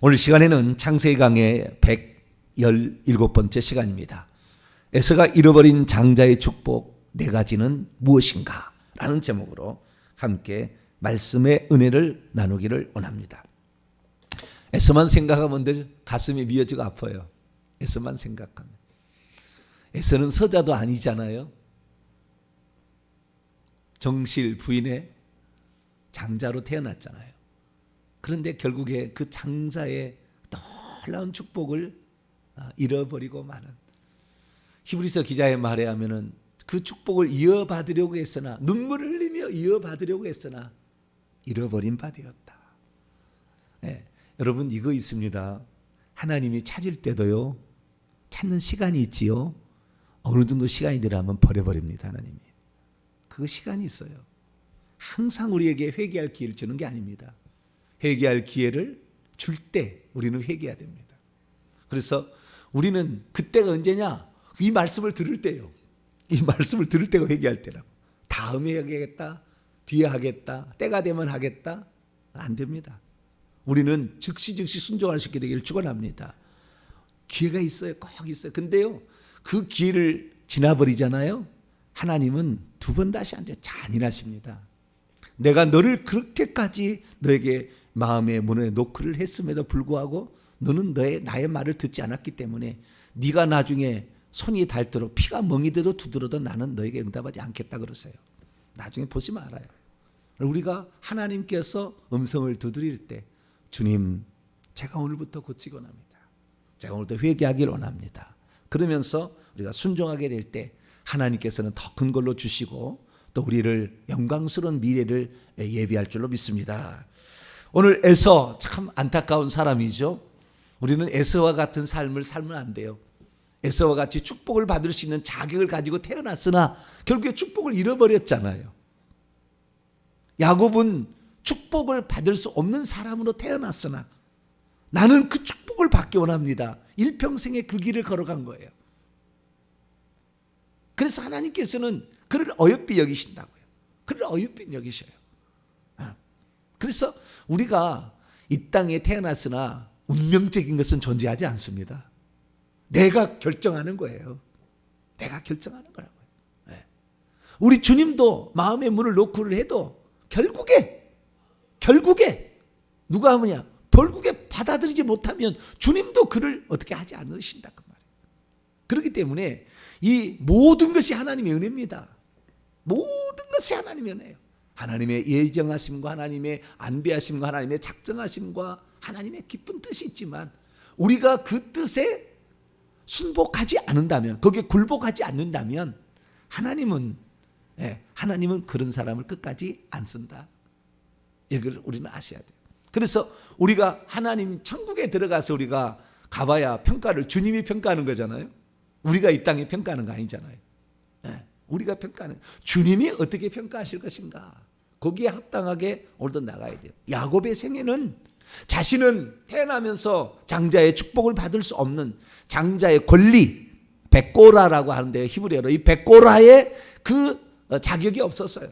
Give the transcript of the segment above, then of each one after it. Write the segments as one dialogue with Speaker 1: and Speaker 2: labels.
Speaker 1: 오늘 시간에는 창세기 강의 117번째 시간입니다. 에서가 잃어버린 장자의 축복 4가지는 무엇인가? 라는 제목으로 함께 말씀의 은혜를 나누기를 원합니다. 에서만 생각하면 늘 가슴이 미어지고 아파요. 에서만 생각하면. 에서는 서자도 아니잖아요. 정실 부인의 장자로 태어났잖아요. 그런데 결국에 그 장자의 놀라운 축복을 잃어버리고 마는, 히브리서 기자의 말에 하면은 그 축복을 이어받으려고 했으나, 눈물을 흘리며 이어받으려고 했으나 잃어버린 바 되었다. 네, 여러분 이거 있습니다. 하나님이 찾을 때도요, 찾는 시간이 있지요. 어느 정도 시간이 들어가면 버려버립니다. 하나님이. 그 시간이 있어요. 항상 우리에게 회개할 기회를 주는 게 아닙니다. 회개할 기회를 줄 때 우리는 회개해야 됩니다. 그래서 우리는 그때가 언제냐? 이 말씀을 들을 때요. 이 말씀을 들을 때가 회개할 때라고. 다음에 하겠다, 뒤에 하겠다, 때가 되면 하겠다, 안 됩니다. 우리는 즉시 순종할 수 있게 되기를 축원합니다. 기회가 있어요. 꼭 있어요. 근데요, 그 기회를 지나버리잖아요. 하나님은 2번 다시 앉아 잔인하십니다. 내가 너를 그렇게까지 너에게 마음의 문에 노크를 했음에도 불구하고 너는 나의 말을 듣지 않았기 때문에 네가 나중에 손이 닳도록 피가 멍이대로 두드러도 나는 너에게 응답하지 않겠다 그러세요. 나중에 보시면 알아요. 우리가 하나님께서 음성을 두드릴 때, 주님, 제가 오늘부터 고치곤 합니다. 제가 오늘부터 회개하기를 원합니다. 그러면서 우리가 순종하게 될 때 하나님께서는 더 큰 걸로 주시고 또 우리를 영광스러운 미래를 예비할 줄로 믿습니다. 오늘 에서 참 안타까운 사람이죠. 우리는 에서와 같은 삶을 살면 안 돼요. 에서와 같이 축복을 받을 수 있는 자격을 가지고 태어났으나 결국에 축복을 잃어버렸잖아요. 야곱은 축복을 받을 수 없는 사람으로 태어났으나 나는 그 축복을 받기 원합니다. 일평생에 그 길을 걸어간 거예요. 그래서 하나님께서는 그를 어여삐 여기신다고요. 그를 어여삐 여기셔요. 그래서 우리가 이 땅에 태어났으나 운명적인 것은 존재하지 않습니다. 내가 결정하는 거예요. 내가 결정하는 거라고요. 우리 주님도 마음의 문을 노크를 해도 결국에 누가 하느냐? 결국에 받아들이지 못하면 주님도 그를 어떻게 하지 않으신다 그 말이에요. 그렇기 때문에 이 모든 것이 하나님의 은혜입니다. 모든 것이 하나님의 은혜예요. 하나님의 예정하심과 하나님의 안배하심과 하나님의 작정하심과 하나님의 깊은 뜻이 있지만 우리가 그 뜻에 순복하지 않는다면, 거기에 굴복하지 않는다면 하나님은 그런 사람을 끝까지 안 쓴다. 이걸 우리는 아셔야 돼요. 그래서 우리가 하나님 천국에 들어가서 우리가 가봐야 평가를 주님이 평가하는 거잖아요. 우리가 이 땅에 평가하는 거 아니잖아요. 우리가 평가하는, 주님이 어떻게 평가하실 것인가, 거기에 합당하게 오늘도 나가야 돼요. 야곱의 생애는 자신은 태어나면서 장자의 축복을 받을 수 없는 장자의 권리, 백고라라고 하는데요, 히브리어로 이 백고라의 그 자격이 없었어요.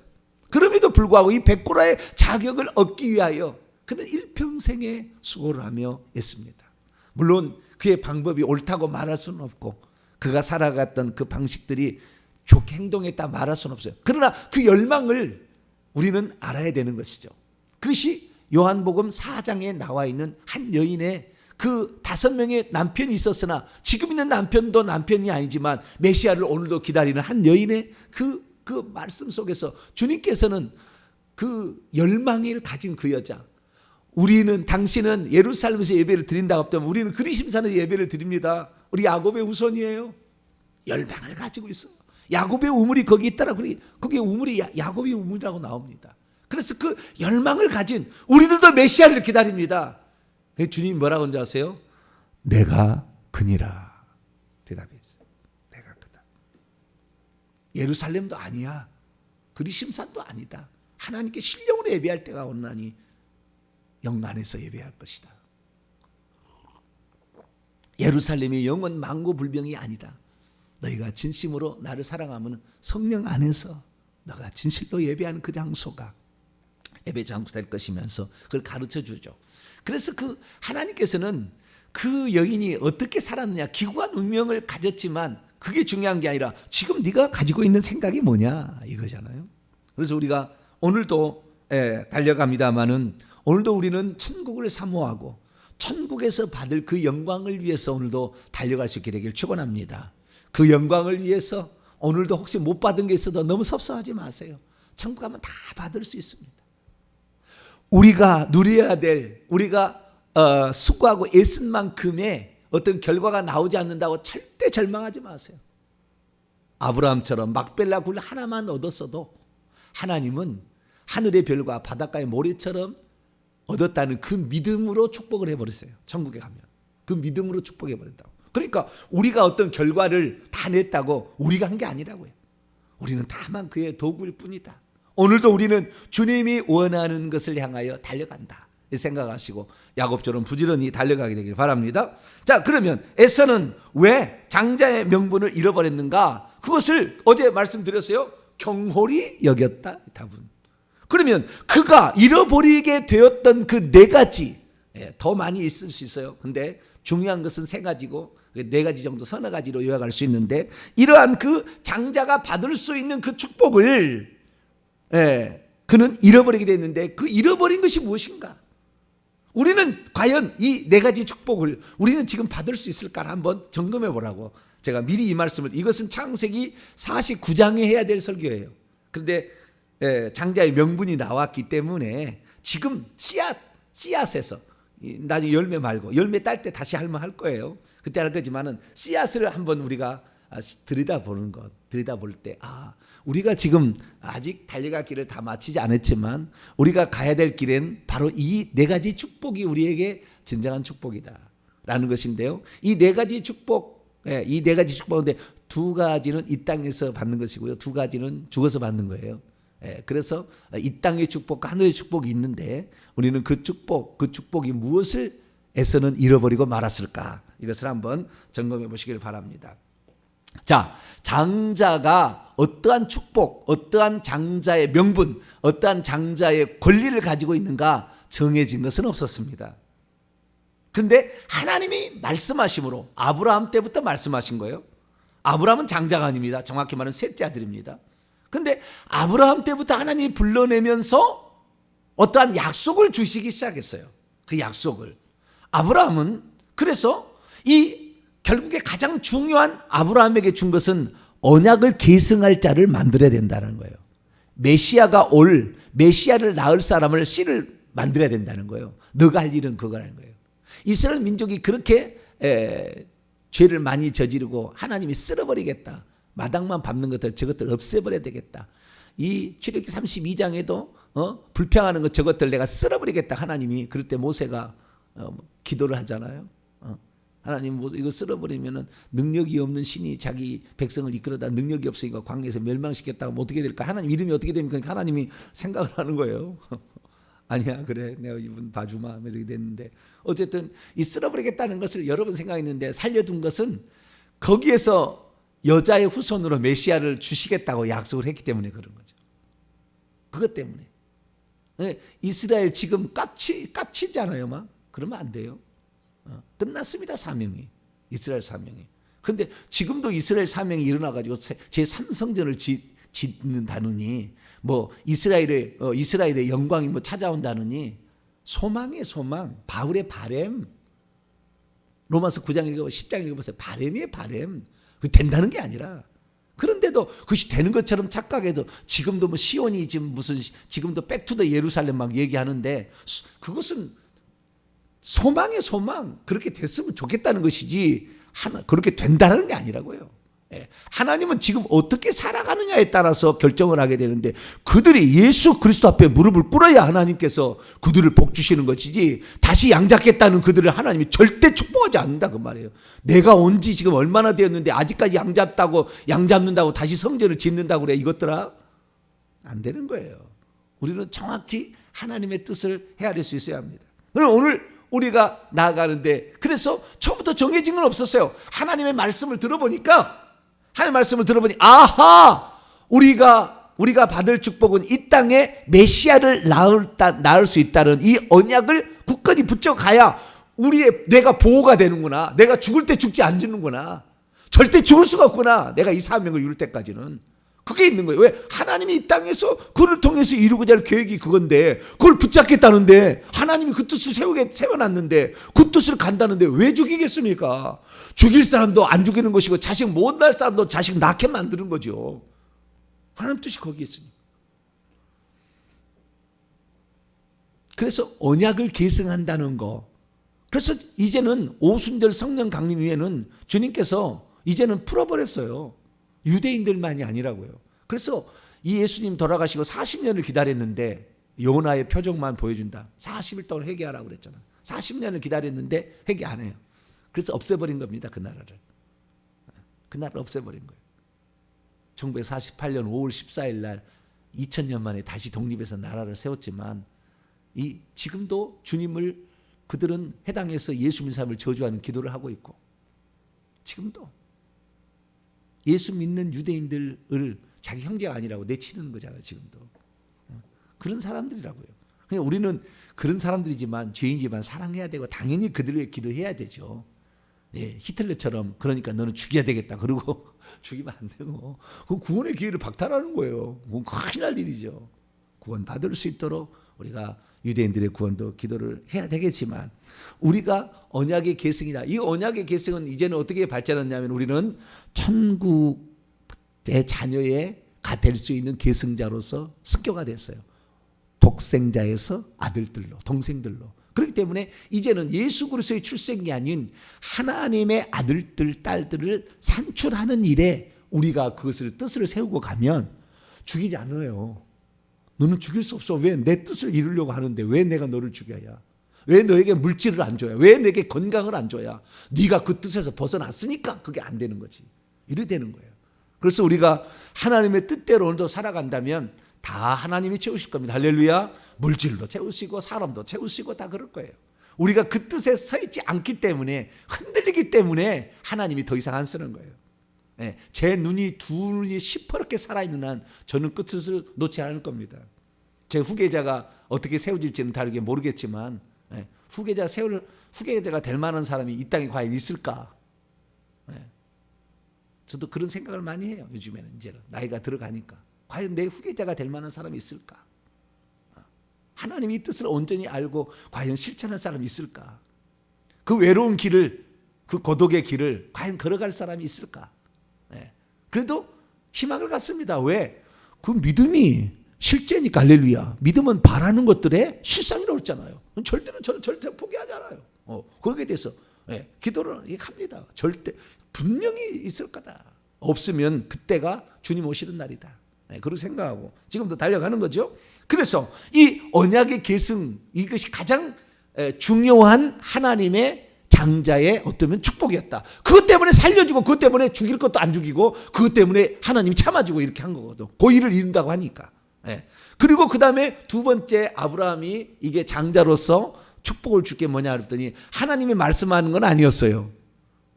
Speaker 1: 그럼에도 불구하고 이 백고라의 자격을 얻기 위하여 그는 일평생에 수고를 하며 했습니다. 물론 그의 방법이 옳다고 말할 수는 없고 그가 살아갔던 그 방식들이 좋게 행동했다 말할 수는 없어요. 그러나 그 열망을 우리는 알아야 되는 것이죠. 그것이 요한복음 4장에 나와 있는 한 여인의 그 5명의 남편이 있었으나 지금 있는 남편도 남편이 아니지만 메시아를 오늘도 기다리는 한 여인의 그 말씀 속에서 주님께서는 그 열망을 가진 그 여자, 당신은 예루살렘에서 예배를 드린다고 하면 우리는 그리심산에서 예배를 드립니다. 우리 야곱의 후손이에요. 열망을 가지고 있어. 야곱의 우물이 거기 있더라. 거기에 우물이 야곱의 우물이라고 나옵니다. 그래서 그 열망을 가진 우리들도 메시아를 기다립니다. 주님이 뭐라고 하는지 아세요? 내가 그니라. 대답해 주세요. 내가 그다. 예루살렘도 아니야. 그리심산도 아니다. 하나님께 신령으로 예배할 때가 오나니 영안에서 예배할 것이다. 예루살렘이 영원 만고불변이 아니다. 너희가 진심으로 나를 사랑하면 성령 안에서 너가 진실로 예배하는 그 장소가 예배 장소 될 것이면서 그걸 가르쳐 주죠. 그래서 그 하나님께서는 그 여인이 어떻게 살았느냐, 기구한 운명을 가졌지만 그게 중요한 게 아니라 지금 네가 가지고 있는 생각이 뭐냐 이거잖아요. 그래서 우리가 오늘도 달려갑니다마는 오늘도 우리는 천국을 사모하고 천국에서 받을 그 영광을 위해서 오늘도 달려갈 수 있게 되길 축원합니다. 그 영광을 위해서 오늘도 혹시 못 받은 게 있어도 너무 섭섭하지 마세요. 천국 가면 다 받을 수 있습니다. 우리가 누려야 될, 우리가 수고하고 애쓴 만큼의 어떤 결과가 나오지 않는다고 절대 절망하지 마세요. 아브라함처럼 막벨라 굴 하나만 얻었어도 하나님은 하늘의 별과 바닷가의 모래처럼 얻었다는 그 믿음으로 축복을 해버렸어요. 천국에 가면 그 믿음으로 축복해버린다고. 그러니까 우리가 어떤 결과를 다 냈다고 우리가 한 게 아니라고요. 우리는 다만 그의 도구일 뿐이다. 오늘도 우리는 주님이 원하는 것을 향하여 달려간다 생각하시고 야곱처럼 부지런히 달려가게 되길 바랍니다. 자, 그러면 에서는 왜 장자의 명분을 잃어버렸는가? 그것을 어제 말씀드렸어요. 경홀히 여겼다. 답은. 그러면 그가 잃어버리게 되었던 그 네 가지, 더 많이 있을 수 있어요. 근데 중요한 것은 세 가지고 네 가지 정도, 서너 가지로 요약할 수 있는데, 이러한 그 장자가 받을 수 있는 그 축복을 그는 잃어버리게 됐는데, 그 잃어버린 것이 무엇인가? 우리는 과연 이 네 가지 축복을 우리는 지금 받을 수 있을까를 한번 점검해 보라고 제가 미리 이 말씀을, 이것은 창세기 49장에 해야 될 설교예요. 그런데 장자의 명분이 나왔기 때문에 지금 씨앗에서, 나중에 열매 말고 열매 딸 때 다시 할 거예요. 그때 할 거지만은 씨앗을 한번 우리가 들여다볼 때, 우리가 지금 아직 달려갈 길을 다 마치지 않았지만 우리가 가야 될 길은 바로 이 네 가지 축복이 우리에게 진정한 축복이다라는 것인데요. 이 네 가지 축복, 이 네 가지 축복인데 두 가지는 이 땅에서 받는 것이고요. 두 가지는 죽어서 받는 거예요. 그래서 이 땅의 축복과 하늘의 축복이 있는데 우리는 그 축복이 무엇을 에서는 잃어버리고 말았을까? 이것을 한번 점검해 보시길 바랍니다. 자, 장자가 어떠한 축복, 어떠한 장자의 명분, 어떠한 장자의 권리를 가지고 있는가 정해진 것은 없었습니다. 그런데 하나님이 말씀하심으로 아브라함 때부터 말씀하신 거예요. 아브라함은 장자가 아닙니다. 정확히 말하면 셋째 아들입니다. 그런데 아브라함 때부터 하나님이 불러내면서 어떠한 약속을 주시기 시작했어요. 그 약속을. 아브라함은 그래서 이 결국에 가장 중요한 아브라함에게 준 것은 언약을 계승할 자를 만들어야 된다는 거예요. 메시아를 낳을 사람을 씨를 만들어야 된다는 거예요. 너가 할 일은 그거라는 거예요. 이스라엘 민족이 그렇게 죄를 많이 저지르고 하나님이 쓸어버리겠다. 마당만 밟는 것들, 저것들 없애버려야 되겠다. 이 출애굽기 32장에도 불평하는 것, 저것들 내가 쓸어버리겠다. 하나님이 그럴 때 모세가 기도를 하잖아요. 하나님 이거 쓸어버리면은 능력이 없는 신이 자기 백성을 이끌어다 능력이 없으니까 광야에서 멸망시켰다고 하면 어떻게 될까? 하나님 이름이 어떻게 됩니까? 그러니까 하나님이 생각을 하는 거예요. 아니야, 그래, 내가 이분 봐주마 이렇게 됐는데, 어쨌든 이 쓸어버리겠다는 것을 여러 번 생각했는데 살려둔 것은 거기에서 여자의 후손으로 메시아를 주시겠다고 약속을 했기 때문에 그런 거죠. 그것 때문에. 이스라엘 지금 깝치잖아요, 막. 그러면 안 돼요. 끝났습니다, 사명이. 이스라엘 사명이. 그런데 지금도 이스라엘 사명이 일어나가지고 제3성전을 짓는다느니, 뭐 이스라엘의 영광이 뭐 찾아온다느니, 소망의 소망, 바울의 바램. 로마서 9장 읽어보세요. 10장 읽어보세요. 바램이에요, 바램. 그게 된다는 게 아니라. 그런데도 그것이 되는 것처럼 착각해도 지금도 뭐 시온이 지금도 백투더 예루살렘 막 얘기하는데, 그것은 소망의 소망, 그렇게 됐으면 좋겠다는 것이지 그렇게 된다는 게 아니라고요. 하나님은 지금 어떻게 살아가느냐에 따라서 결정을 하게 되는데, 그들이 예수 그리스도 앞에 무릎을 꿇어야 하나님께서 그들을 복 주시는 것이지, 다시 양잡겠다는 그들을 하나님이 절대 축복하지 않는다 그 말이에요. 내가 온 지 지금 얼마나 되었는데 아직까지 양잡는다고 다시 성전을 짓는다고 그래. 이것들아, 안 되는 거예요. 우리는 정확히 하나님의 뜻을 헤아릴 수 있어야 합니다. 그럼 오늘 우리가 나아가는데, 그래서 처음부터 정해진 건 없었어요. 하나님의 말씀을 들어보니, 아하, 우리가 우리가 받을 축복은 이 땅에 메시아를 낳을 수 있다는 이 언약을 굳건히 붙여가야 내가 보호가 되는구나. 내가 죽을 때 죽지 않는구나. 절대 죽을 수가 없구나. 내가 이 사명을 이룰 때까지는. 그게 있는 거예요. 왜? 하나님이 이 땅에서 그를 통해서 이루고자 할 계획이 그건데, 그걸 붙잡겠다는데, 하나님이 그 뜻을 세워놨는데, 그 뜻을 간다는데 왜 죽이겠습니까? 죽일 사람도 안 죽이는 것이고, 자식 못 낳을 사람도 자식 낳게 만드는 거죠. 하나님 뜻이 거기에 있으니까. 그래서 언약을 계승한다는 거. 그래서 이제는 오순절 성령 강림 위에는 주님께서 이제는 풀어버렸어요. 유대인들만이 아니라고요. 그래서 이 예수님 돌아가시고 40년을 기다렸는데 요나의 표적만 보여준다. 40일 동안 회개하라고 그랬잖아. 40년을 기다렸는데 회개 안 해요. 그래서 없애버린 겁니다. 그 나라를. 그 나라를 없애버린 거예요. 1948년 5월 14일 날 2000년 만에 다시 독립해서 나라를 세웠지만 지금도 주님을 그들은 해당해서 예수 믿는 사람을 저주하는 기도를 하고 있고, 지금도 예수 믿는 유대인들을 자기 형제가 아니라고 내치는 거잖아요. 지금도. 그런 사람들이라고요. 그러니까 우리는 그런 사람들이지만 죄인이지만 사랑해야 되고 당연히 그들을 위해 기도해야 되죠. 예, 히틀러처럼 그러니까 너는 죽여야 되겠다. 그러고 죽이면 안 되고 그 구원의 기회를 박탈하는 거예요. 그건 큰일 날 일이죠. 구원 받을 수 있도록 우리가 유대인들의 구원도 기도를 해야 되겠지만, 우리가 언약의 계승이다. 이 언약의 계승은 이제는 어떻게 발전했냐면 우리는 천국의 자녀가 될 수 있는 계승자로서 승격가 됐어요. 독생자에서 아들들로, 동생들로. 그렇기 때문에 이제는 예수 그리스도의 출생이 아닌 하나님의 아들들, 딸들을 산출하는 일에 우리가 그것을 뜻을 세우고 가면 죽이지 않아요. 너는 죽일 수 없어. 왜? 내 뜻을 이루려고 하는데 왜 내가 너를 죽여야? 왜 너에게 물질을 안 줘야? 왜 내게 건강을 안 줘야? 네가 그 뜻에서 벗어났으니까 그게 안 되는 거지. 이래 되는 거예요. 그래서 우리가 하나님의 뜻대로 오늘도 살아간다면 다 하나님이 채우실 겁니다. 할렐루야. 물질도 채우시고 사람도 채우시고 다 그럴 거예요. 우리가 그 뜻에 서 있지 않기 때문에, 흔들리기 때문에 하나님이 더 이상 안 쓰는 거예요. 네, 제 두 눈이 시퍼렇게 살아있는 한 저는 그 뜻을 놓지 않을 겁니다. 제 후계자가 어떻게 세워질지는 다르게 모르겠지만, 네, 후계자가 될 만한 사람이 이 땅에 과연 있을까? 네, 저도 그런 생각을 많이 해요. 요즘에는 이제는 나이가 들어가니까 과연 내 후계자가 될 만한 사람이 있을까? 하나님이 이 뜻을 온전히 알고 과연 실천할 사람이 있을까? 그 외로운 길을, 그 고독의 길을 과연 걸어갈 사람이 있을까? 네. 그래도 희망을 갖습니다. 왜? 그 믿음이 실제니까. 할렐루야. 믿음은 바라는 것들에 실상이라고 했잖아요. 저는 절대 포기하지 않아요. 거기에 대해서 기도를 합니다. 절대 분명히 있을 거다. 없으면 그때가 주님 오시는 날이다. 그렇게 생각하고 지금도 달려가는 거죠. 그래서 이 언약의 계승, 이것이 가장 중요한 하나님의 장자의 어쩌면 축복이었다. 그것 때문에 살려주고, 그것 때문에 죽일 것도 안 죽이고, 그것 때문에 하나님이 참아주고 이렇게 한 거거든. 그 일을 이룬다고 하니까. 그리고 그 다음에 두 번째 아브라함이 이게 장자로서 축복을 줄 게 뭐냐 그랬더니 하나님이 말씀하는 건 아니었어요.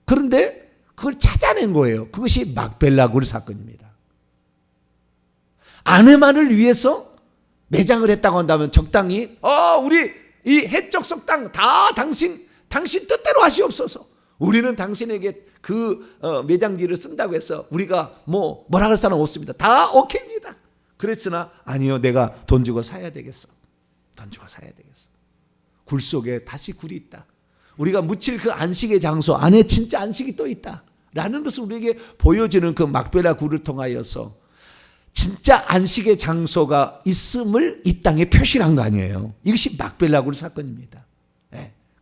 Speaker 1: 그런데 그걸 찾아낸 거예요. 그것이 막벨라 굴 사건입니다. 아내만을 위해서 매장을 했다고 한다면 적당히 우리 이 해적속 땅 다 당신 뜻대로 하시옵소서. 우리는 당신에게 그 매장지를 쓴다고 해서 우리가 뭐라 할 사람 없습니다. 다 오케이입니다. 그랬으나 아니요, 내가 돈 주고 사야 되겠어. 돈 주고 사야 되겠어. 굴 속에 다시 굴이 있다. 우리가 묻힐 그 안식의 장소 안에 진짜 안식이 또 있다 라는 것을 우리에게 보여주는 그 막벨라 굴을 통하여서 진짜 안식의 장소가 있음을 이 땅에 표시한 거 아니에요. 이것이 막벨라 굴 사건입니다.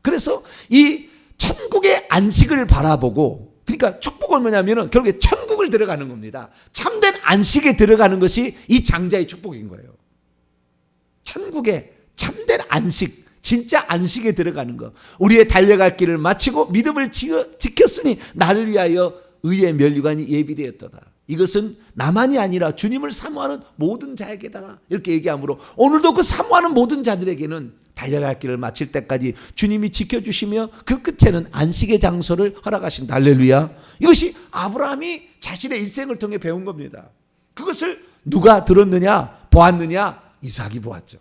Speaker 1: 그래서 이 천국의 안식을 바라보고, 그러니까 축복은 뭐냐면은 결국에 천국을 들어가는 겁니다. 참된 안식에 들어가는 것이 이 장자의 축복인 거예요. 천국의 참된 안식, 진짜 안식에 들어가는 거. 우리의 달려갈 길을 마치고 믿음을 지켰으니 나를 위하여 의의 면류관이 예비되었도다. 이것은 나만이 아니라 주님을 사모하는 모든 자에게다. 이렇게 얘기하므로 오늘도 그 사모하는 모든 자들에게는 달려갈 길을 마칠 때까지 주님이 지켜주시며 그 끝에는 안식의 장소를 허락하신다. 할렐루야. 이것이 아브라함이 자신의 일생을 통해 배운 겁니다. 그것을 누가 들었느냐? 보았느냐? 이삭이 보았죠.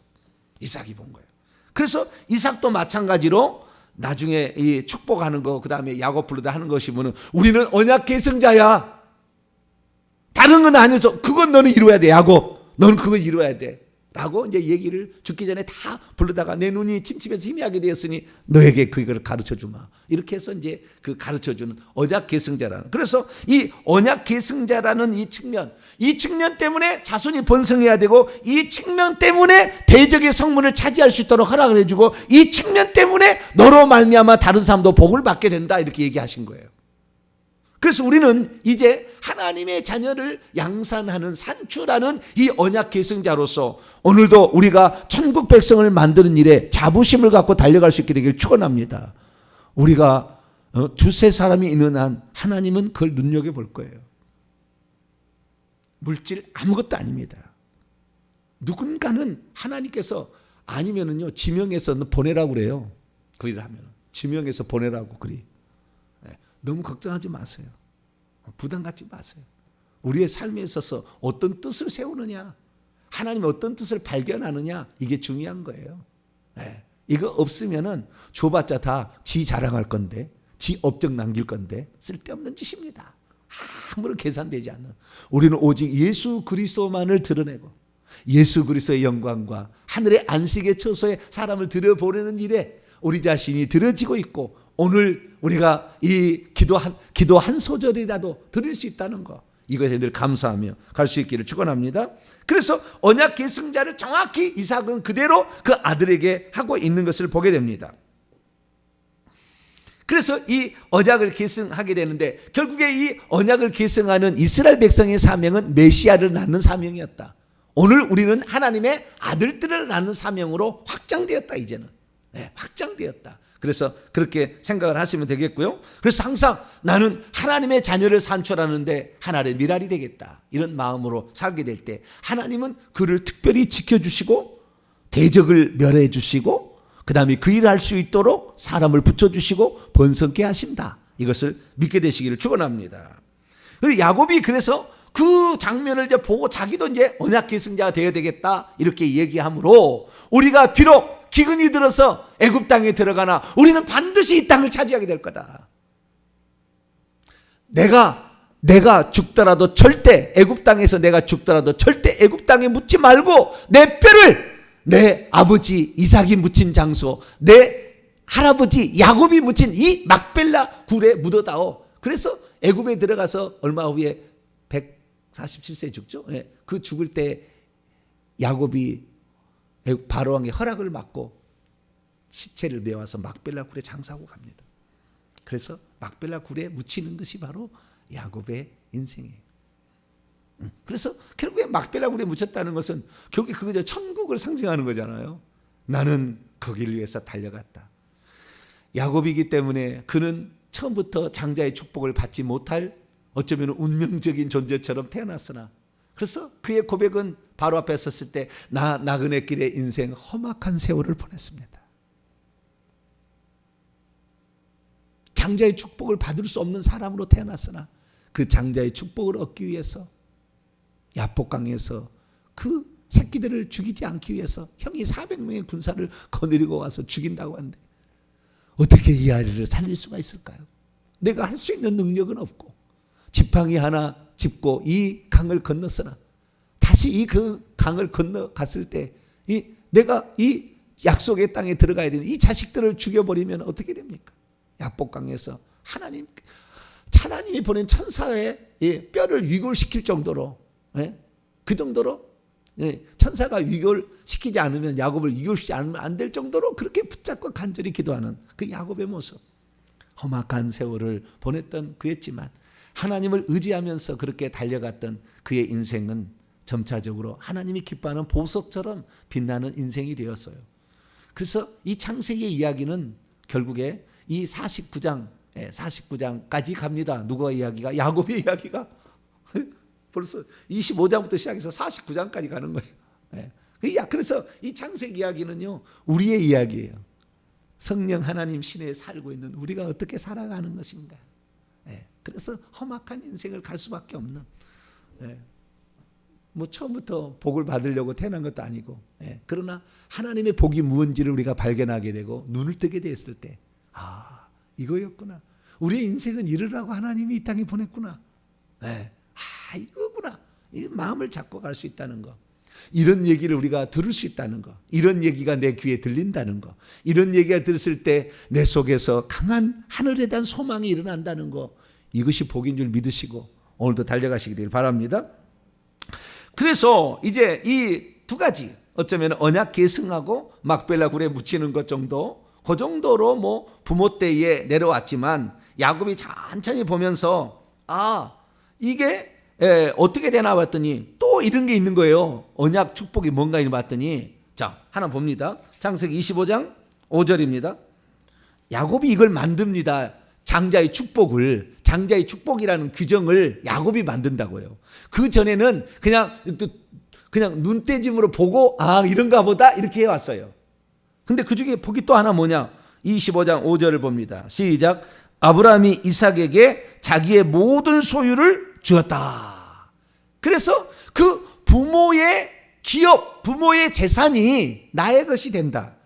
Speaker 1: 이삭이 본 거예요. 그래서 이삭도 마찬가지로 나중에 이 축복하는 거, 그 다음에 야곱 부르다 하는 것이 뭐는 우리는 언약 계승자야. 다른 건 안 해서 그건 너는 이루어야 돼. 야곱, 너는 그거 이루어야 돼. 라고 이제 얘기를 죽기 전에 다 부르다가 내 눈이 침침해서 희미하게 되었으니 너에게 그걸 가르쳐 주마. 이렇게 해서 이제 그 가르쳐 주는 언약 계승자라는. 그래서 이 언약 계승자라는 이 측면 때문에 자손이 번성해야 되고, 이 측면 때문에 대적의 성문을 차지할 수 있도록 허락을 해주고, 이 측면 때문에 너로 말미암아 다른 사람도 복을 받게 된다. 이렇게 얘기하신 거예요. 그래서 우리는 이제 하나님의 자녀를 양산하는 산출하는 이 언약 계승자로서 오늘도 우리가 천국 백성을 만드는 일에 자부심을 갖고 달려갈 수 있게 되기를 축원합니다. 우리가 두세 사람이 있는 한 하나님은 그걸 눈여겨볼 거예요. 물질 아무것도 아닙니다. 누군가는 하나님께서 아니면은요 지명해서 보내라고 그래요. 그 일을 하면 지명해서 보내라고 그리. 너무 걱정하지 마세요. 부담 갖지 마세요. 우리의 삶에 있어서 어떤 뜻을 세우느냐, 하나님의 어떤 뜻을 발견하느냐, 이게 중요한 거예요. 이거 없으면은 줘봤자 다 지 자랑할 건데, 지 업적 남길 건데 쓸데없는 짓입니다. 아무런 계산되지 않는. 우리는 오직 예수 그리스도만을 드러내고 예수 그리스도의 영광과 하늘의 안식의 처소에 사람을 들여보내는 일에 우리 자신이 들어지고 있고, 오늘 우리가 이 기도 한 소절이라도 드릴 수 있다는 거, 이것에 늘 감사하며 갈 수 있기를 축원합니다. 그래서 언약 계승자를 정확히 이삭은 그대로 그 아들에게 하고 있는 것을 보게 됩니다. 그래서 이 언약을 계승하게 되는데, 결국에 이 언약을 계승하는 이스라엘 백성의 사명은 메시아를 낳는 사명이었다. 오늘 우리는 하나님의 아들들을 낳는 사명으로 확장되었다. 이제는 확장되었다. 그래서 그렇게 생각을 하시면 되겠고요. 그래서 항상 나는 하나님의 자녀를 산출하는데 하나님의 미랄이 되겠다, 이런 마음으로 살게 될 때 하나님은 그를 특별히 지켜주시고 대적을 멸해 주시고, 그 다음에 그 일을 할 수 있도록 사람을 붙여주시고 번성케 하신다. 이것을 믿게 되시기를 축원합니다. 그리고 야곱이 그래서 그 장면을 이제 보고 자기도 이제 언약 계승자가 되어야 되겠다, 이렇게 얘기하므로 우리가 비록 기근이 들어서 애굽 땅에 들어가나 우리는 반드시 이 땅을 차지하게 될 거다. 내가 죽더라도 절대, 애굽 땅에서 내가 죽더라도 절대 애굽 땅에 묻지 말고 내 뼈를 내 아버지 이삭이 묻힌 장소, 내 할아버지 야곱이 묻힌 이 막벨라 굴에 묻어다오. 그래서 애굽에 들어가서 얼마 후에 147세에 죽죠. 그 죽을 때 야곱이 바로 왕의 허락을 받고 시체를 메와서 막벨라 굴에 장사하고 갑니다. 그래서 막벨라 굴에 묻히는 것이 바로 야곱의 인생이에요. 그래서 결국에 막벨라 굴에 묻혔다는 것은 결국에 그거죠. 천국을 상징하는 거잖아요. 나는 거기를 위해서 달려갔다. 야곱이기 때문에 그는 처음부터 장자의 축복을 받지 못할 어쩌면 운명적인 존재처럼 태어났으나, 그래서 그의 고백은 바로 앞에 섰을 때 나 나그네 길의 인생 험악한 세월을 보냈습니다. 장자의 축복을 받을 수 없는 사람으로 태어났으나 그 장자의 축복을 얻기 위해서 야복강에서 그 새끼들을 죽이지 않기 위해서 형이 400명의 군사를 거느리고 와서 죽인다고 하는데 어떻게 이 아이를 살릴 수가 있을까요? 내가 할 수 있는 능력은 없고 지팡이 하나 짚고 이 강을 건넜으나 다시 이 그 강을 건너갔을 때 내가 이 약속의 땅에 들어가야 되는 이 자식들을 죽여버리면 어떻게 됩니까? 야복강에서 하나님이 보낸 천사의 뼈를 위골시킬 정도로, 그 정도로 천사가 위골시키지 않으면, 야곱을 위골시키지 않으면 안 될 정도로 그렇게 붙잡고 간절히 기도하는 그 야곱의 모습, 험악한 세월을 보냈던 그였지만 하나님을 의지하면서 그렇게 달려갔던 그의 인생은 점차적으로 하나님이 기뻐하는 보석처럼 빛나는 인생이 되었어요. 그래서 이 창세기의 이야기는 결국에 이 49장까지 갑니다. 누가 이야기가? 야곱의 이야기가 벌써 25장부터 시작해서 49장까지 가는 거예요. 그래서 이 창세기 이야기는요, 우리의 이야기예요. 성령 하나님 시내에 살고 있는 우리가 어떻게 살아가는 것인가. 그래서 험악한 인생을 갈 수밖에 없는, 뭐 처음부터 복을 받으려고 태어난 것도 아니고, 예. 그러나 하나님의 복이 무엇인지를 우리가 발견하게 되고 눈을 뜨게 됐을 때, 아, 이거였구나. 우리의 인생은 이러라고 하나님이 이 땅에 보냈구나. 예. 아, 이거구나. 이 마음을 잡고 갈 수 있다는 거. 이런 얘기를 우리가 들을 수 있다는 거, 이런 얘기가 내 귀에 들린다는 거, 이런 얘기가 들었을 때 내 속에서 강한 하늘에 대한 소망이 일어난다는 거, 이것이 복인 줄 믿으시고 오늘도 달려가시기 되길 바랍니다. 그래서 이제 이 두 가지, 어쩌면 언약 계승하고 막벨라 굴에 묻히는 것 정도, 그 정도로 뭐 부모 때에 내려왔지만 야곱이 천천히 보면서 이게 어떻게 되나 봤더니 또 이런 게 있는 거예요. 언약 축복이 뭔가 봤더니, 자, 하나 봅니다. 창세기 25장 5절입니다. 야곱이 이걸 만듭니다. 장자의 축복을, 장자의 축복이라는 규정을 야곱이 만든다고요. 그 전에는 그냥 눈대짐으로 보고 이런가 보다 이렇게 해왔어요. 근데 그 중에 복이 또 하나 뭐냐? 25장 5절을 봅니다. 시작. 아브라함이 이삭에게 자기의 모든 소유를 주었다. 그래서 그 부모의 기업, 부모의 재산이 나의 것이 된다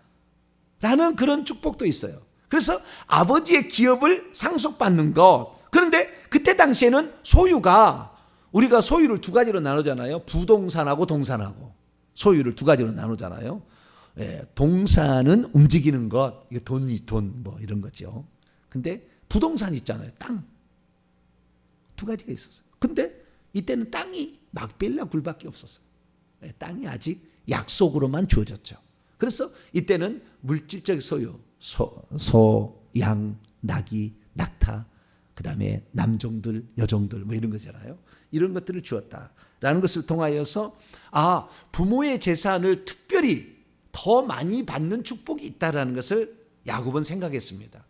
Speaker 1: 라는 그런 축복도 있어요. 그래서 아버지의 기업을 상속받는 것. 그런데 그때 당시에는 소유가, 우리가 소유를 두 가지로 나누잖아요. 부동산하고 동산하고 소유를 두 가지로 나누잖아요. 동산은 움직이는 것, 이게 돈 뭐 이런 거죠. 근데 부동산 있잖아요. 땅. 두 가지가 있었어요. 근데 이때는 땅이 막벨라 굴밖에 없었어요. 땅이 아직 약속으로만 주어졌죠. 그래서 이때는 물질적 소유, 소, 양, 나귀, 낙타, 그 다음에 남종들, 여종들 뭐 이런 거잖아요. 이런 것들을 주었다라는 것을 통하여서 부모의 재산을 특별히 더 많이 받는 축복이 있다라는 것을 야곱은 생각했습니다.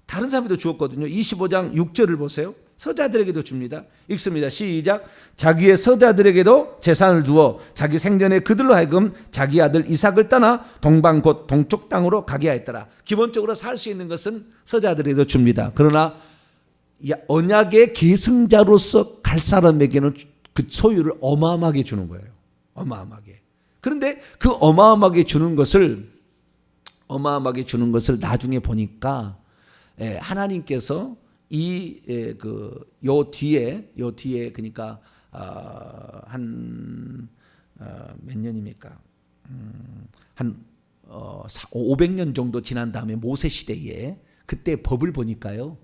Speaker 1: 다른 사람도 주었거든요. 25장 6절을 보세요. 서자들에게도 줍니다. 읽습니다. 시작. 자기의 서자들에게도 재산을 두어 자기 생전에 그들로 하여금 자기 아들 이삭을 떠나 동방 곧 동쪽 땅으로 가게 하였더라. 기본적으로 살 수 있는 것은 서자들에게도 줍니다. 그러나 언약의 계승자로서 갈 사람에게는 그 소유를 어마어마하게 주는 거예요. 어마어마하게. 그런데 그 어마어마하게 주는 것을 나중에 보니까 하나님께서 요 뒤에 그러니까 몇 년입니까? 한 500년 정도 지난 다음에 모세 시대에 그때 법을 보니까요.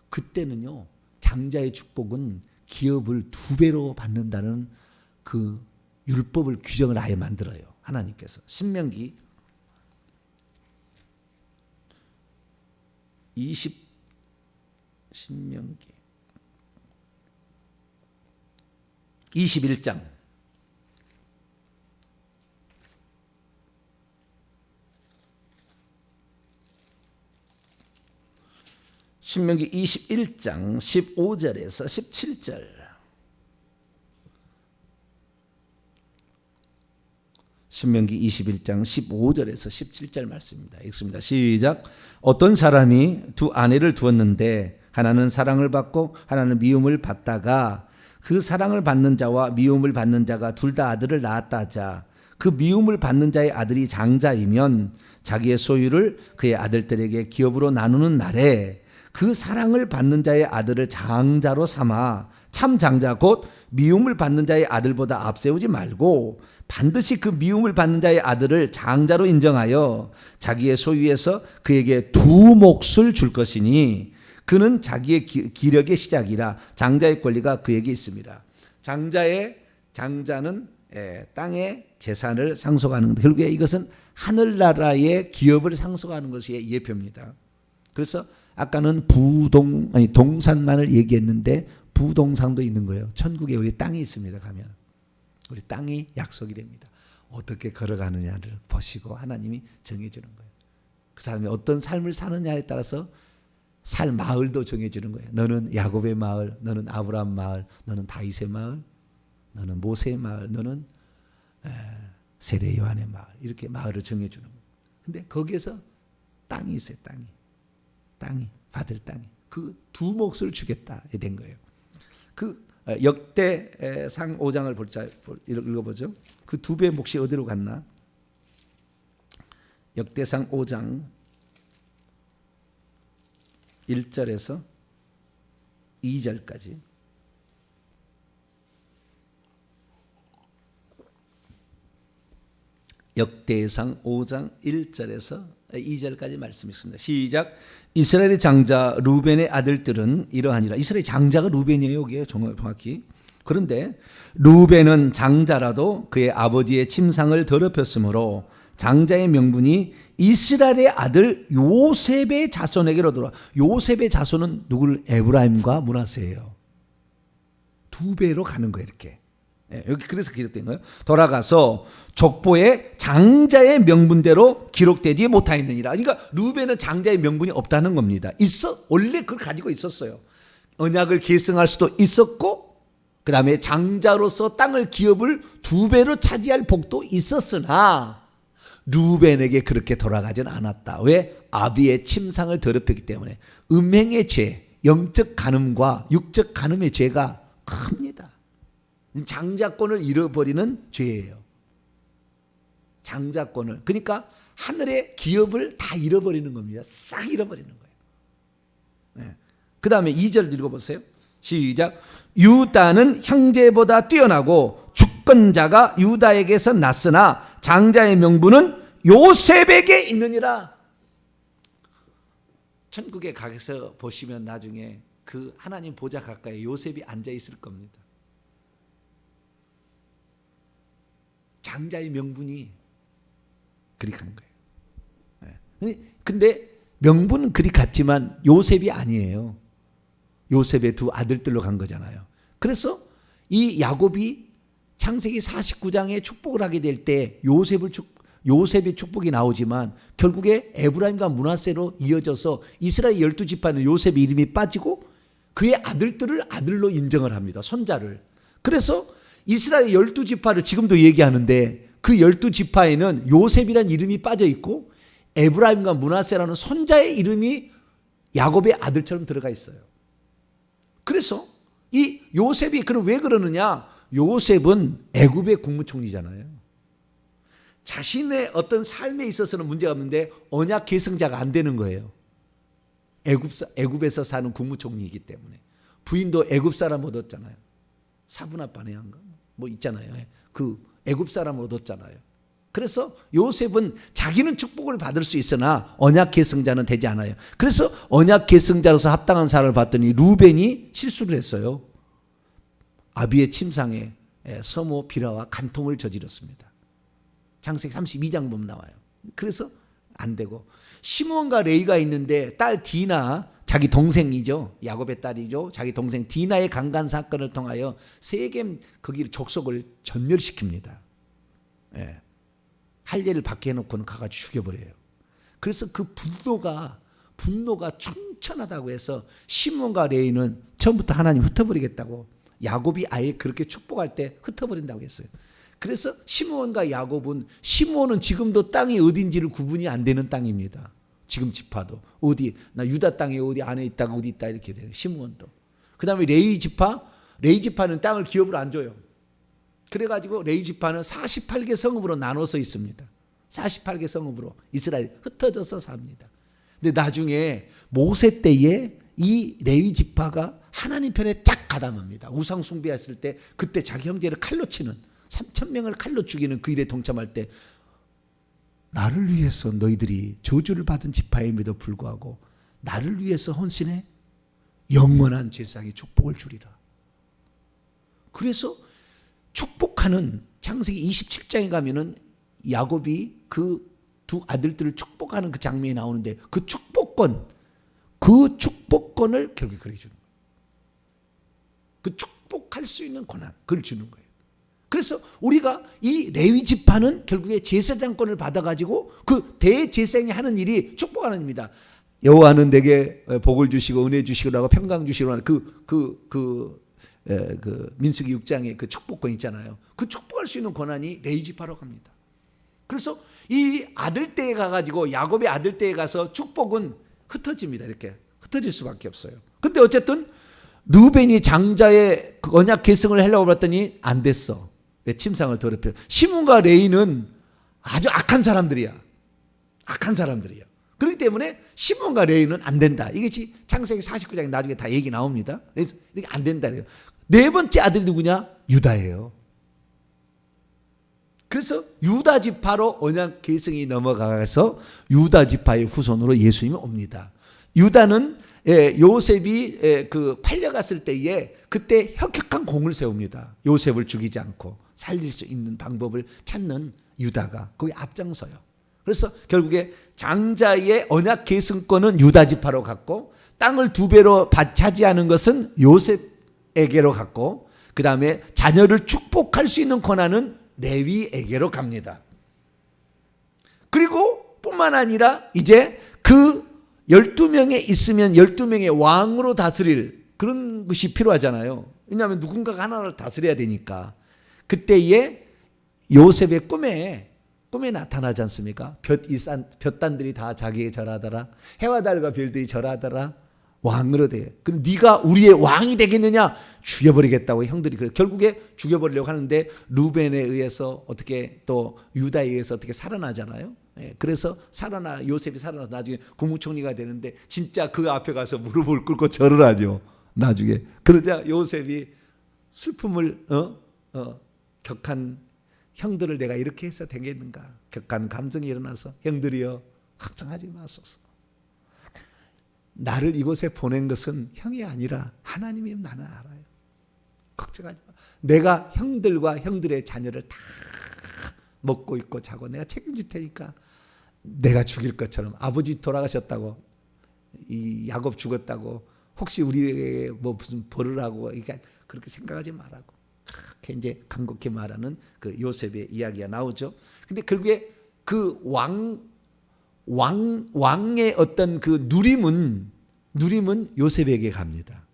Speaker 1: 그때는요. 장자의 축복은 기업을 2배로 받는다는 그 율법을 규정을 아예 만들어요. 하나님께서. 신명기 21장 신명기 21장 15절에서 17절. 신명기 21장 15절에서 17절 말씀입니다. 읽습니다. 시작. 어떤 사람이 두 아내를 두었는데 하나는 사랑을 받고 하나는 미움을 받다가 그 사랑을 받는 자와 미움을 받는 자가 둘 다 아들을 낳았다 하자. 그 미움을 받는 자의 아들이 장자이면 자기의 소유를 그의 아들들에게 기업으로 나누는 날에 그 사랑을 받는 자의 아들을 장자로 삼아 참 장자 곧 미움을 받는 자의 아들보다 앞세우지 말고 반드시 그 미움을 받는 자의 아들을 장자로 인정하여 자기의 소유에서 그에게 두 몫을 줄 것이니 그는 자기의 기력의 시작이라 장자의 권리가 그에게 있습니다. 장자는 땅의 재산을 상속하는 것. 결국에 이것은 하늘나라의 기업을 상속하는 것이 예표입니다. 그래서 아까는 동산만을 얘기했는데 부동산도 있는 거예요. 천국에 우리 땅이 있습니다. 가면 우리 땅이 약속이 됩니다. 어떻게 걸어가느냐를 보시고 하나님이 정해주는 거예요. 그 사람이 어떤 삶을 사느냐에 따라서 살 마을도 정해주는 거예요. 너는 야곱의 마을, 너는 아브라함 마을, 너는 다윗의 마을, 너는 모세의 마을, 너는 세례 요한의 마을, 이렇게 마을을 정해주는 거예요. 근데 거기에서 땅이 있어요. 땅이 받을 땅이 그 두 몫을 주겠다 된 거예요. 그 역대상 5장을 볼자 읽어보죠. 그 두 배의 몫이 어디로 갔나? 역대상 5장 1절에서 2절까지. 역대상 5장 1절에서 2절까지 말씀이 있습니다. 시작. 이스라엘의 장자 루벤의 아들들은 이러하니라. 이스라엘의 장자가 루벤이에요. 여기에 정확히. 그런데 루벤은 장자라도 그의 아버지의 침상을 더럽혔으므로 장자의 명분이 이스라엘의 아들 요셉의 자손에게로 돌아. 요셉의 자손은 누구를? 에브라임과 므낫세예요. 두 배로 가는 거예요. 이렇게. 여기 그래서 기록된 거예요. 돌아가서 족보에 장자의 명분대로 기록되지 못하였느니라. 그러니까 루벤은 장자의 명분이 없다는 겁니다. 원래 그걸 가지고 있었어요. 언약을 계승할 수도 있었고, 그 다음에 장자로서 땅을 기업을 두 배로 차지할 복도 있었으나 루벤에게 그렇게 돌아가진 않았다. 왜? 아비의 침상을 더럽혔기 때문에. 음행의 죄, 영적 간음과 육적 간음의 죄가 큽니다. 장자권을 잃어버리는 죄예요. 장자권을. 그러니까 하늘의 기업을 다 잃어버리는 겁니다. 싹 잃어버리는 거예요. 그 다음에 2절 읽어보세요. 시작. 유다는 형제보다 뛰어나고 주권자가 유다에게서 났으나 장자의 명분은 요셉에게 있느니라. 천국에 가서 보시면 나중에 그 하나님 보좌 가까이 요셉이 앉아 있을 겁니다. 장자의 명분이 그리 간 거예요. 근데 명분은 그리 같지만 요셉이 아니에요. 요셉의 두 아들들로 간 거잖아요. 그래서 이 야곱이 창세기 49장에 축복을 하게 될 때 요셉의 축복이 나오지만 결국에 에브라임과 므낫세로 이어져서 이스라엘 12지파는 요셉의 이름이 빠지고 그의 아들들을 아들로 인정을 합니다. 손자를. 그래서 이스라엘 12지파를 지금도 얘기하는데 그 12지파에는 요셉이라는 이름이 빠져 있고 에브라임과 므낫세라는 손자의 이름이 야곱의 아들처럼 들어가 있어요. 그래서 이 요셉이 그럼 왜 그러느냐? 요셉은 애굽의 국무총리잖아요. 자신의 어떤 삶에 있어서는 문제가 없는데 언약 계승자가 안 되는 거예요. 애굽에서 사는 국무총리이기 때문에. 부인도 애굽 사람 얻었잖아요. 사분합반해한가 뭐 있잖아요. 그 애굽 사람 얻었잖아요. 그래서 요셉은 자기는 축복을 받을 수 있으나 언약 계승자는 되지 않아요. 그래서 언약 계승자로서 합당한 사람을 봤더니 루벤이 실수를 했어요. 아비의 침상에 서모 비라와 간통을 저질렀습니다. 창세기 32장 보면 나와요. 그래서 안 되고 시므온과 레위가 있는데 딸 디나 자기 동생이죠. 야곱의 딸이죠. 자기 동생 디나의 강간 사건을 통하여 세겜 거기 족속을 전멸시킵니다. 할례를 밖에 해놓고는 가가지고 죽여버려요. 그래서 그 분노가 충천하다고 해서 시므온과 레위는 처음부터 하나님 흩어버리겠다고 야곱이 아예 그렇게 축복할 때 흩어버린다고 했어요. 그래서 시므온과 야곱은 시므온은 지금도 땅이 어딘지를 구분이 안 되는 땅입니다. 지금 지파도 어디 나 유다 땅에 어디 안에 있다가 어디 있다 이렇게 돼요. 시므온도. 그 다음에 레위 지파는 땅을 기업으로 안 줘요. 그래가지고 레위 지파는 48개 성읍으로 나눠서 있습니다. 48개 성읍으로 이스라엘 흩어져서 삽니다. 근데 나중에 모세 때에 이 레위 지파가 하나님 편에 쫙 가담합니다. 우상 숭배했을 때 그때 자기 형제를 칼로 치는 3,000명을 칼로 죽이는 그 일에 동참할 때 나를 위해서 너희들이 저주를 받은 지파임에도 불구하고 나를 위해서 헌신해 영원한 제사장의 축복을 주리라. 그래서 축복하는 창세기 27장에 가면은 야곱이 그 두 아들들을 축복하는 그 장면이 나오는데 그 축복권을 결국에 그려주는 거예요. 그 축복할 수 있는 권한, 그걸 주는 거예요. 그래서 우리가 이 레위 지파는 결국에 제사장권을 받아가지고 그 대제사장이 하는 일이 축복하는 일입니다. 여호와는 내게 복을 주시고 은혜 주시고라고 평강 주시고 하는 그 민수기 6장의 그 축복권 있잖아요. 그 축복할 수 있는 권한이 레위 지파라고 합니다. 그래서 이 아들 때에 가가지고 야곱의 아들 때에 가서 축복은 흩어집니다. 이렇게 흩어질 수밖에 없어요. 근데 어쨌든 르벤이 장자의 그 언약 계승을 하려고 봤더니 안 됐어. 왜? 침상을 더럽혀. 시몬과 레위는 아주 악한 사람들이야. 악한 사람들이야. 그렇기 때문에 시몬과 레위는 안 된다. 이게 창세기 49장에 나중에 다 얘기 나옵니다. 그래서 이게 안 된다. 네 번째 아들이 누구냐? 유다예요. 그래서 유다 지파로 언약 계승이 넘어가서 유다 지파의 후손으로 예수님이 옵니다. 유다는 요셉이 팔려갔을 때에 그때 혁혁한 공을 세웁니다. 요셉을 죽이지 않고 살릴 수 있는 방법을 찾는 유다가 거기 앞장서요. 그래서 결국에 장자의 언약 계승권은 유다 지파로 갔고 땅을 2배로 차지하는 것은 요셉에게로 갔고 그 다음에 자녀를 축복할 수 있는 권한은 레위에게로 갑니다. 그리고 뿐만 아니라 이제 그 12명에 있으면 12명의 왕으로 다스릴 그런 것이 필요하잖아요. 왜냐하면 누군가가 하나를 다스려야 되니까. 그때에 요셉의 꿈에 나타나지 않습니까? 볕단들이 다 자기에게 절하더라. 해와 달과 별들이 절하더라. 왕으로 돼. 그럼 네가 우리의 왕이 되겠느냐? 죽여버리겠다고 형들이 그래. 결국에 죽여버리려고 하는데 루벤에 의해서 어떻게 또 유다에 의해서 어떻게 살아나잖아요. 그래서 요셉이 살아나서 나중에 국무총리가 되는데 진짜 그 앞에 가서 무릎을 꿇고 절을 하죠. 나중에. 그러자 요셉이 슬픔을 격한 형들을 내가 이렇게 해서 되겠는가? 격한 감정이 일어나서 형들이여 걱정하지 마소서. 나를 이곳에 보낸 것은 형이 아니라 하나님이 나는 알아요. 걱정하지 마. 내가 형들과 형들의 자녀를 다 먹고 있고 자고 내가 책임질 테니까 내가 죽일 것처럼 아버지 돌아가셨다고 이 야곱 죽었다고 혹시 우리에게 뭐 무슨 벌을 하고 그러니까 그렇게 생각하지 말라고 그렇게 이제 간곡히 말하는 그 요셉의 이야기가 나오죠. 근데 결국에 그 왕의 어떤 그 누림은 요셉에게 갑니다.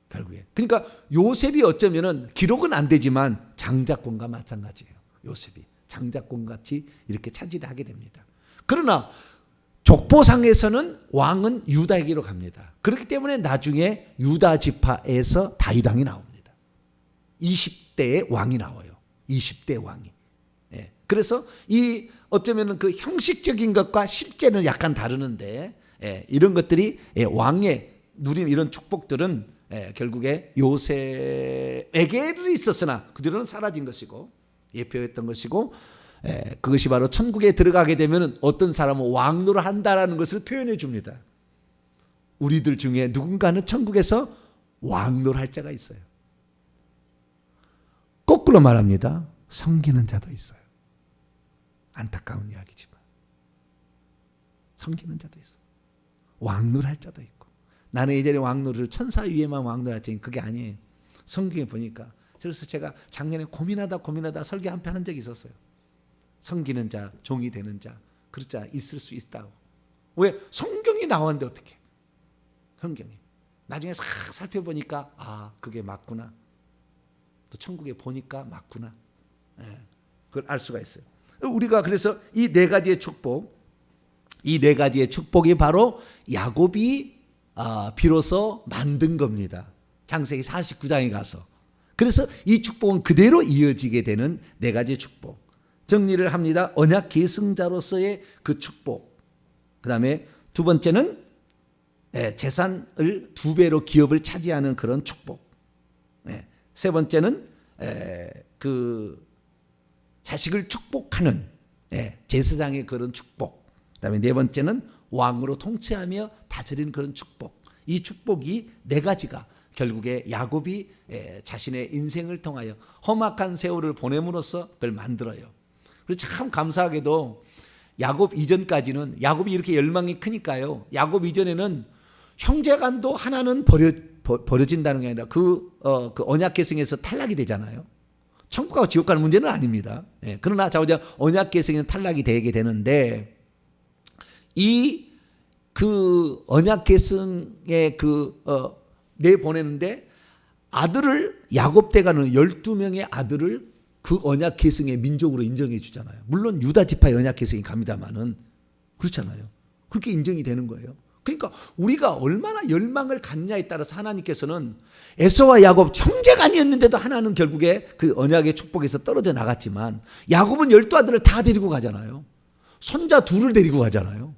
Speaker 1: 결국에. 그러니까 요셉이 어쩌면은 기록은 안 되지만 장자권과 마찬가지예요. 요셉이 장자권같이 이렇게 차지를 하게 됩니다. 그러나 족보상에서는 왕은 유다에게로 갑니다. 그렇기 때문에 나중에 유다 지파에서 다윗왕이 나옵니다. 20대의 왕이 나와요. 20대 왕이. 그래서 이 어쩌면 그 형식적인 것과 실제는 약간 다르는데 이런 것들이 왕의 누림 이런 축복들은 결국에 요셉에게 있었으나 그들은 사라진 것이고 예표했던 것이고 그것이 바로 천국에 들어가게 되면 어떤 사람은 왕노를 한다라는 것을 표현해 줍니다. 우리들 중에 누군가는 천국에서 왕노를 할 자가 있어요. 거꾸로 말합니다. 섬기는 자도 있어요. 안타까운 이야기지만 섬기는 자도 있어. 왕노를 할 자도 있고. 나는 예전에 왕노를 천사 위에만 왕노를 할 테니 그게 아니에요. 성경에 보니까. 그래서 제가 작년에 고민하다 설교 한 편 한 적이 있었어요. 섬기는 자, 종이 되는 자, 그런 자 있을 수 있다고. 왜? 성경이 나왔는데 어떻게? 성경이. 나중에 싹 살펴보니까 아 그게 맞구나. 또 천국에 보니까 맞구나. 그걸 알 수가 있어요. 우리가 그래서 이 4가지의 축복, 이 4가지의 축복이 바로 야곱이 비로소 만든 겁니다. 창세기 49장에 가서. 그래서 이 축복은 그대로 이어지게 되는 4가지의 축복. 정리를 합니다. 언약 계승자로서의 그 축복. 그 다음에 두 번째는 재산을 2배로 기업을 차지하는 그런 축복. 세 번째는 그 자식을 축복하는 제사장의 그런 축복. 그다음에 4번째는 왕으로 통치하며 다스리는 그런 축복. 이 축복이 4가지가 결국에 야곱이 자신의 인생을 통하여 험악한 세월을 보냄으로써 그걸 만들어요. 그래서 참 감사하게도 야곱 이전까지는 야곱이 이렇게 열망이 크니까요. 야곱 이전에는 형제간도 하나는 버려진다는 게 아니라 그 언약 계승에서 탈락이 되잖아요. 천국하고 지옥 가는 문제는 아닙니다. 그러나 자오자 언약 계승에는 탈락이 되게 되는데 그 언약 계승에 내보내는데 아들을 야곱 때가는 12명의 아들을 그 언약 계승의 민족으로 인정해 주잖아요. 물론 유다 지파의 언약 계승이 갑니다만은 그렇잖아요. 그렇게 인정이 되는 거예요. 그러니까 우리가 얼마나 열망을 갖냐에 따라서 하나님께서는 에서와 야곱 형제가 아니었는데도 하나는 결국에 그 언약의 축복에서 떨어져 나갔지만 야곱은 12아들을 다 데리고 가잖아요. 손자 둘을 데리고 가잖아요.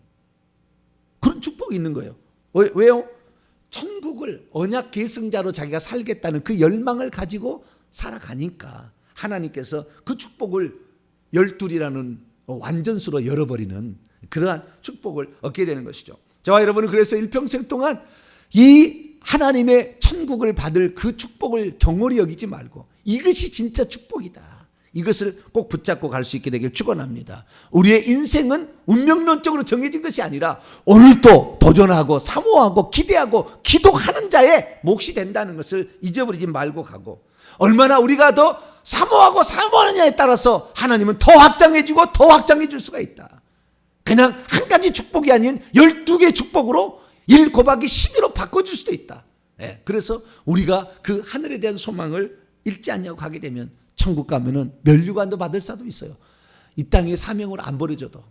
Speaker 1: 그런 축복이 있는 거예요. 왜요? 천국을 언약 계승자로 자기가 살겠다는 그 열망을 가지고 살아가니까 하나님께서 그 축복을 12이라는 완전수로 열어버리는 그러한 축복을 얻게 되는 것이죠. 저와 여러분은 그래서 일평생 동안 이 하나님의 천국을 받을 그 축복을 경홀히 여기지 말고 이것이 진짜 축복이다. 이것을 꼭 붙잡고 갈 수 있게 되길 축원합니다. 우리의 인생은 운명론적으로 정해진 것이 아니라 오늘도 도전하고 사모하고 기대하고 기도하는 자의 몫이 된다는 것을 잊어버리지 말고 가고, 얼마나 우리가 더 사모하고 사모하느냐에 따라서 하나님은 더 확장해주고 더 확장해 줄 수가 있다. 그냥 한 가지 축복이 아닌 12개의 축복으로 1 곱하기 12로 바꿔줄 수도 있다. 그래서 우리가 그 하늘에 대한 소망을 잃지 않냐고 가게 되면 천국 가면은 면류관도 받을 사도 있어요. 이 땅에 사명으로 안 버려져도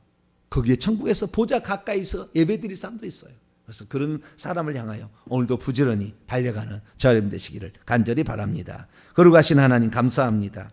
Speaker 1: 거기에 천국에서 보좌 가까이서 예배드릴 사람도 있어요. 그래서 그런 사람을 향하여 오늘도 부지런히 달려가는 저와 여러분 되시기를 간절히 바랍니다. 거룩하신 하나님 감사합니다.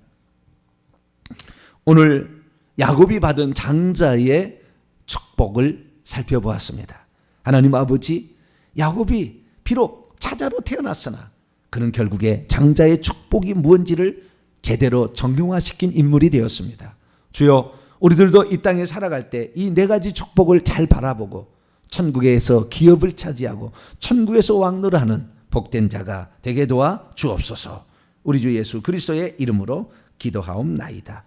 Speaker 1: 오늘 야곱이 받은 장자의 축복을 살펴보았습니다. 하나님 아버지, 야곱이 비록 차자로 태어났으나 그는 결국에 장자의 축복이 무엇인지를 제대로 정형화시킨 인물이 되었습니다. 주여, 우리들도 이 땅에 살아갈 때 이 4가지 축복을 잘 바라보고 천국에서 기업을 차지하고 천국에서 왕노릇하는 복된 자가 되게 도와 주옵소서. 우리 주 예수 그리스도의 이름으로 기도하옵나이다.